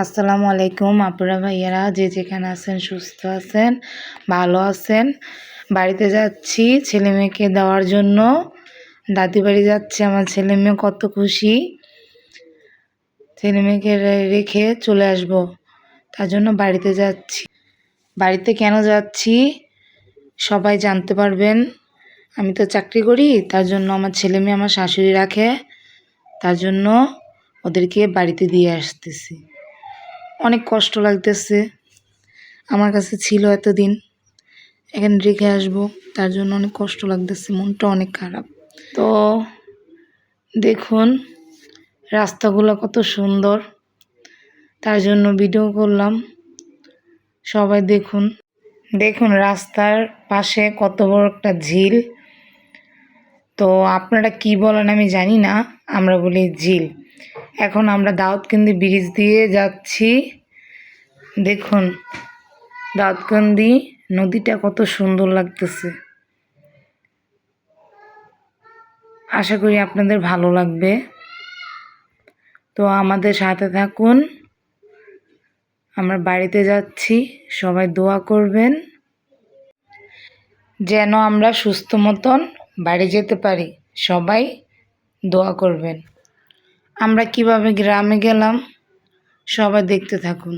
আসসালামু আলাইকুম আপুরা ভাইয়ারা, যে যেখানে আছেন সুস্থ আছেন, ভালো আছেন। বাড়িতে যাচ্ছি ছেলে মেয়েকে দেওয়ার জন্য। দাদি বাড়ি যাচ্ছে। আমার ছেলে মেয়ে কত খুশি। ছেলে মেয়েকে রেখে চলে আসব, তার জন্য বাড়িতে যাচ্ছি। বাড়িতে কেন যাচ্ছি সবাই জানতে পারবেন। আমি তো চাকরি করি, তার জন্য আমার ছেলে মেয়ে আমার শাশুড়ি রাখে, তার জন্য ওদেরকে বাড়িতে দিয়ে আসতেছি। অনেক কষ্ট লাগতেছে, আমার কাছে ছিল এতদিন, এখানে রেখে আসবো, তার জন্য অনেক কষ্ট লাগতেছে, মনটা অনেক খারাপ। তো দেখুন রাস্তাগুলো কত সুন্দর, তার জন্য ভিডিও করলাম। সবাই দেখুন দেখুন রাস্তার পাশে কত বড় একটা ঝিল। তো আপনারা কি বলেন আমি জানি না, আমরা বলি ঝিল। এখন আমরা দাউদকান্দি ব্রিজ দিয়ে যাচ্ছি। দেখুন দাউদকান্দি নদীটা কত সুন্দর লাগতেছে। আশা করি আপনাদের ভালো লাগবে। তো আমাদের সাথে থাকুন, আমরা বাড়িতে যাচ্ছি। সবাই দোয়া করবেন যেন আমরা সুস্থ মতন বাড়ি যেতে পারি। সবাই দোয়া করবেন। আমরা কিভাবে গ্রামে গেলাম সবাই দেখতে থাকুন।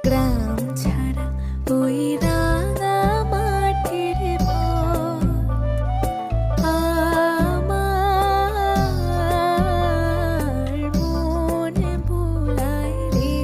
গ্রাম ছাড়া ওই রাঙা মাটির পথ আমার মন ভুলায় রে।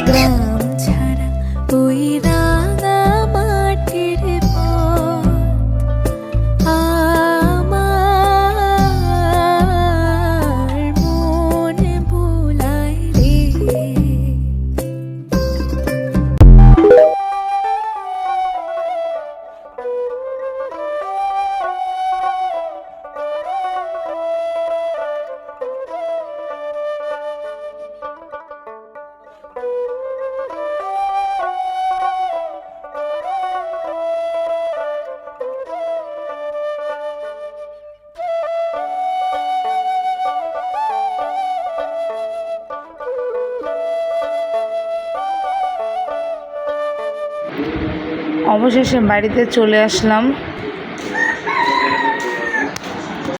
গ্রাম ছাড়া ওই রাঙা মাটির পথ আমার মন ভুলায় রে। অবশেষে বাড়িতে চলে আসলাম।